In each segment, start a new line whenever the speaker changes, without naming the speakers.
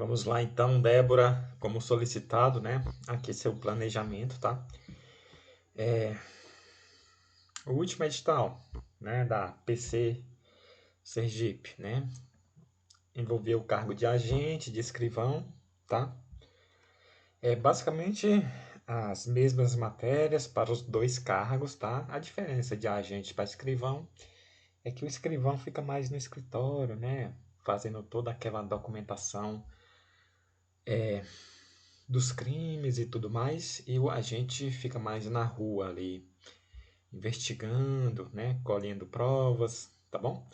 Vamos lá então, Débora, como solicitado, né? Aqui seu planejamento, tá? O último edital, né, da PC Sergipe, né? Envolveu o cargo de agente, de escrivão, tá? É basicamente as mesmas matérias para os dois cargos, tá? A diferença de agente para escrivão é que o escrivão fica mais no escritório, né? Fazendo toda aquela documentação dos crimes e tudo mais, e o agente fica mais na rua ali, investigando, né, colhendo provas, tá bom?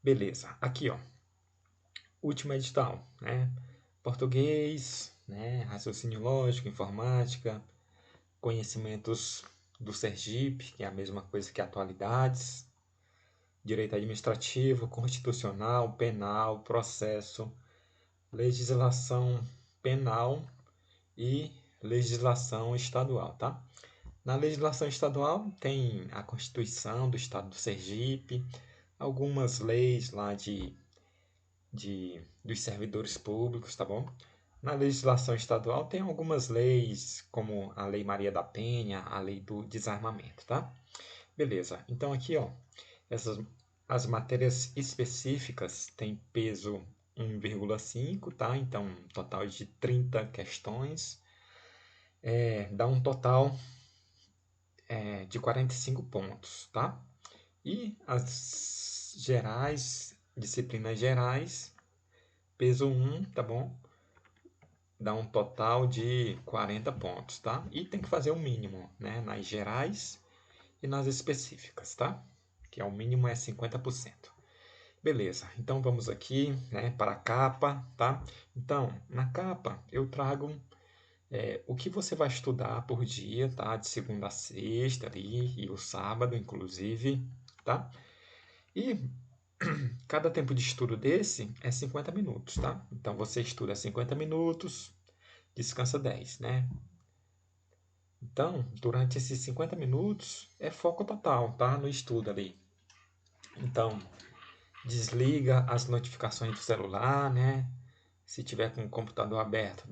Beleza. Aqui, ó, último edital, né? Português, né, raciocínio lógico, informática, conhecimentos do Sergipe, que é a mesma coisa que atualidades, direito administrativo, constitucional, penal, processo, legislação penal e legislação estadual, tá? Na legislação estadual tem a Constituição do Estado do Sergipe, algumas leis lá dos servidores públicos, tá bom? Na legislação estadual tem algumas leis, como a Lei Maria da Penha, a Lei do Desarmamento, tá? Beleza. Então aqui, ó, essas as matérias específicas têm peso 1,5, tá? Então, um total de 30 questões, dá um total de 45 pontos, tá? E as gerais, disciplinas gerais, peso 1, tá bom? Dá um total de 40 pontos, tá? E tem que fazer o mínimo, né? Nas gerais e nas específicas, tá? Que é o mínimo é 50%. Beleza, então vamos aqui, né, para a capa, tá? Então, na capa eu trago o que você vai estudar por dia, tá? De segunda a sexta ali, e o sábado, inclusive, tá? E cada tempo de estudo desse é 50 minutos, tá? Então você estuda 50 minutos, descansa 10, né? Então, durante esses 50 minutos é foco total, tá? No estudo ali. Então, desliga as notificações do celular, né? Se tiver com o computador aberto,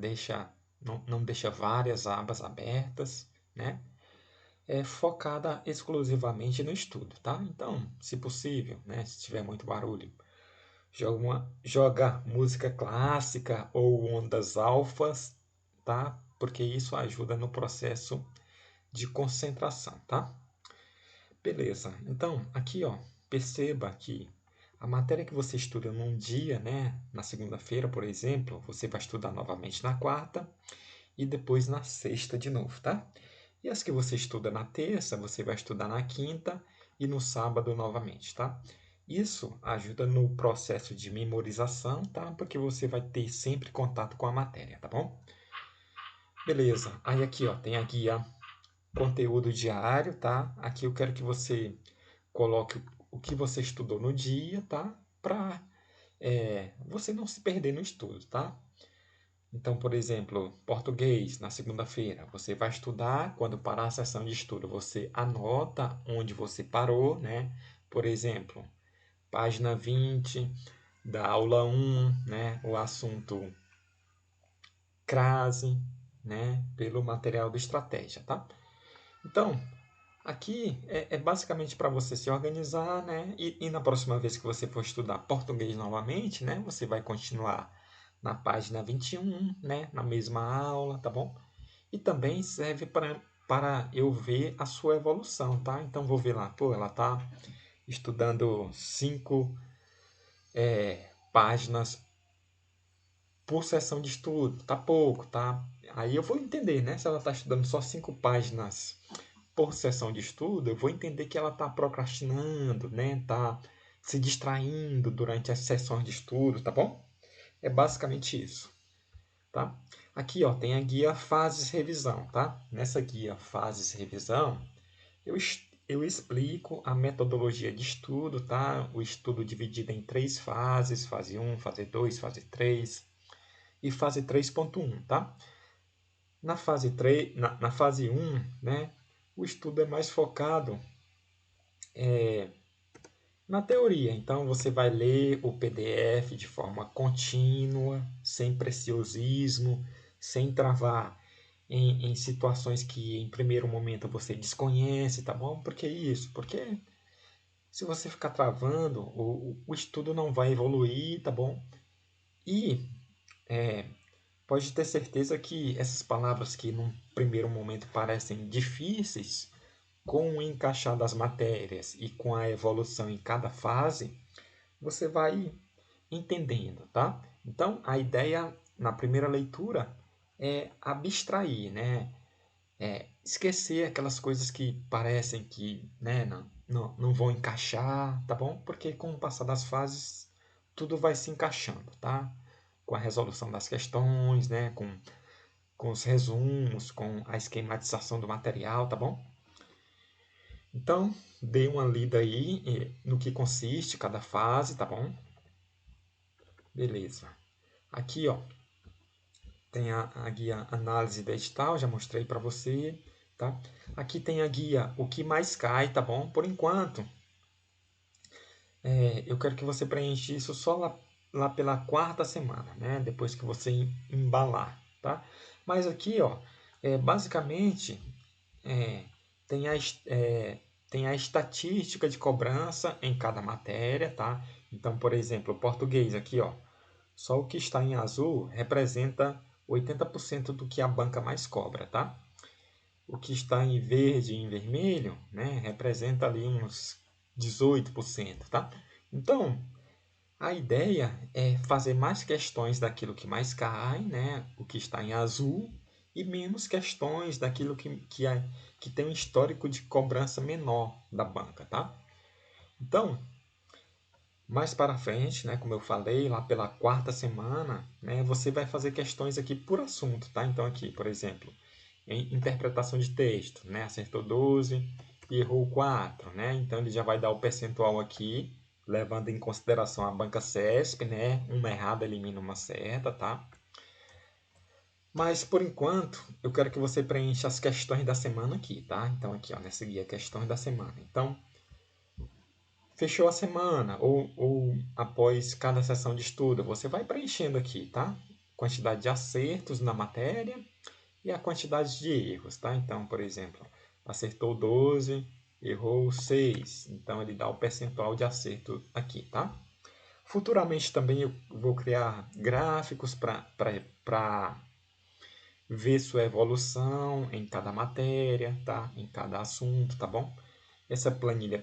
não deixa várias abas abertas, né? É focada exclusivamente no estudo, tá? Então, se possível, né? Se tiver muito barulho, joga música clássica ou ondas alfas, tá? Porque isso ajuda no processo de concentração, tá? Beleza. Então, aqui, ó, perceba que a matéria que você estuda num dia, né, na segunda-feira, por exemplo, você vai estudar novamente na quarta e depois na sexta de novo, tá? E as que você estuda na terça, você vai estudar na quinta e no sábado novamente, tá? Isso ajuda no processo de memorização, tá? Porque você vai ter sempre contato com a matéria, tá bom? Beleza. Aí aqui, ó, tem a guia conteúdo diário, tá? Aqui eu quero que você coloque o que você estudou no dia, tá? Para você não se perder no estudo, tá? Então, por exemplo, português na segunda-feira, você vai estudar, quando parar a sessão de estudo, você anota onde você parou, né? Por exemplo, página 20 da aula 1, né? O assunto crase, né? Pelo material de estratégia, tá? Então, aqui é basicamente para você se organizar, né? E na próxima vez que você for estudar português novamente, né? Você vai continuar na página 21, né? Na mesma aula, tá bom? E também serve para eu ver a sua evolução, tá? Então vou ver lá, pô, ela tá estudando 5 páginas por sessão de estudo, tá pouco, tá? Aí eu vou entender, né? Se ela tá estudando só 5 páginas por sessão de estudo, eu vou entender que ela está procrastinando, né? Tá se distraindo durante as sessões de estudo, tá bom? É basicamente isso, tá? Aqui, ó, tem a guia Fases Revisão, tá? Nessa guia Fases Revisão, eu explico a metodologia de estudo, tá? O estudo dividido em 3 fases, fase 1, fase 2, fase 3 e fase 3.1, tá? Na fase 3, na fase 1, né, o estudo é mais focado na teoria. Então, você vai ler o PDF de forma contínua, sem preciosismo, sem travar em situações que em primeiro momento você desconhece, tá bom? Por que isso? Porque se você ficar travando, o estudo não vai evoluir, tá bom? E pode ter certeza que essas palavras que num primeiro momento parecem difíceis, com o encaixar das matérias e com a evolução em cada fase, você vai entendendo, tá? Então, a ideia na primeira leitura é abstrair, né? Esquecer aquelas coisas que parecem que, né, não vão encaixar, tá bom? Porque com o passar das fases, tudo vai se encaixando, tá? Com a resolução das questões, né? Com os resumos, com a esquematização do material, tá bom? Então, dê uma lida aí no que consiste cada fase, tá bom? Beleza. Aqui, ó, tem a guia Análise do Edital, já mostrei para você, tá? Aqui tem a guia O que mais cai, tá bom? Por enquanto, eu quero que você preencha isso só lá pela quarta semana, né? Depois que você embalar, tá? Mas aqui, ó, basicamente, é, tem tem a estatística de cobrança em cada matéria, tá? Então, por exemplo, o português aqui, ó, só o que está em azul representa 80% do que a banca mais cobra, tá? O que está em verde e em vermelho, né, representa ali uns 18%, tá? Então, a ideia é fazer mais questões daquilo que mais cai, né, o que está em azul, e menos questões daquilo que tem um histórico de cobrança menor da banca, tá? Então, mais para frente, né, como eu falei, lá pela quarta semana, né, você vai fazer questões aqui por assunto, tá? Então aqui, por exemplo, em interpretação de texto, né, acertou 12 e errou 4, né? Então ele já vai dar o percentual aqui, levando em consideração a banca CESP, né? Uma errada elimina uma certa, tá? Mas por enquanto, eu quero que você preencha as questões da semana aqui, tá? Então aqui, ó, nessa guia, questões da semana. Então, fechou a semana ou após cada sessão de estudo, você vai preenchendo aqui, tá? Quantidade de acertos na matéria e a quantidade de erros, tá? Então, por exemplo, acertou 12, errou 6, então ele dá o percentual de acerto aqui, tá? Futuramente também eu vou criar gráficos para ver sua evolução em cada matéria, tá? Em cada assunto, tá bom? Essa planilha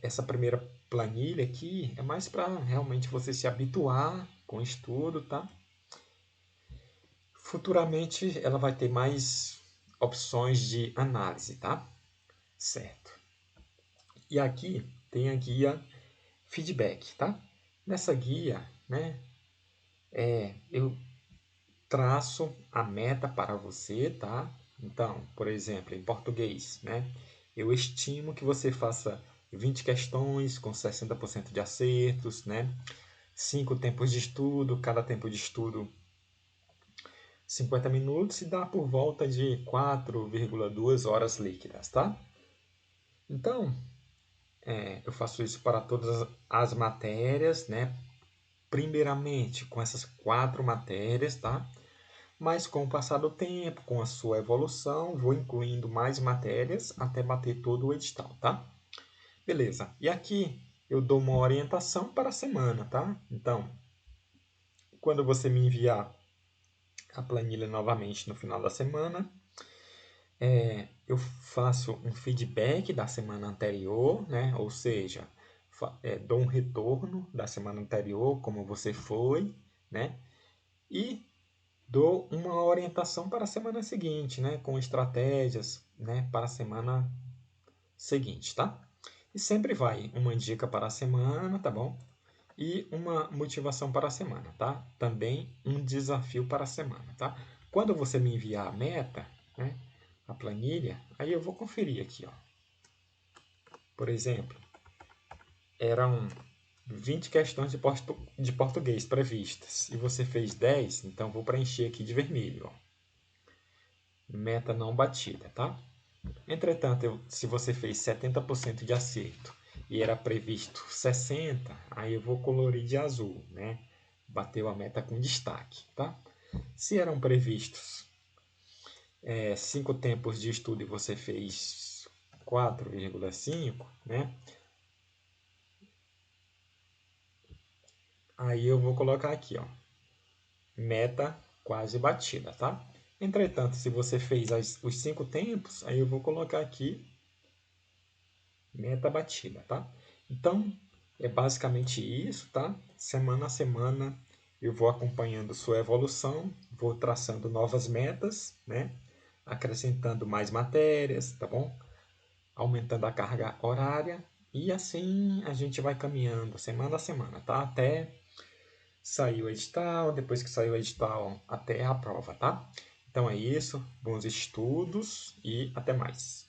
essa primeira planilha aqui é mais para realmente você se habituar com o estudo, tá? Futuramente ela vai ter mais opções de análise, tá? Certo. E aqui tem a guia feedback, tá? Nessa guia, né, eu traço a meta para você, tá? Então, por exemplo, em português, né, eu estimo que você faça 20 questões com 60% de acertos, né? 5 tempos de estudo, cada tempo de estudo 50 minutos e dá por volta de 4,2 horas líquidas, tá? Então, eu faço isso para todas as matérias, né? Primeiramente com essas 4 matérias, tá? Mas com o passar do tempo, com a sua evolução, vou incluindo mais matérias até bater todo o edital, tá? Beleza. E aqui eu dou uma orientação para a semana, tá? Então, quando você me enviar a planilha novamente no final da semana, eu faço um feedback da semana anterior, né? Ou seja, dou um retorno da semana anterior, como você foi, né? E dou uma orientação para a semana seguinte, né? Com estratégias, né? Para a semana seguinte, tá? E sempre vai uma dica para a semana, tá bom? E uma motivação para a semana, tá? Também um desafio para a semana, tá? Quando você me enviar a meta, né? A planilha, aí eu vou conferir aqui, ó. Por exemplo, eram 20 questões de português previstas e você fez 10, então vou preencher aqui de vermelho, ó. Meta não batida, tá? Entretanto, se você fez 70% de acerto e era previsto 60, aí eu vou colorir de azul, né? Bateu a meta com destaque, tá? Se eram previstos 5 tempos de estudo e você fez 4,5, né? Aí eu vou colocar aqui, ó, meta quase batida, tá? Entretanto, se você fez os 5 tempos, aí eu vou colocar aqui meta batida, tá? Então, é basicamente isso, tá? Semana a semana eu vou acompanhando sua evolução, vou traçando novas metas, né? Acrescentando mais matérias, tá bom? Aumentando a carga horária e assim a gente vai caminhando semana a semana, tá? Até sair o edital, depois que sair o edital, até a prova, tá? Então é isso, bons estudos e até mais.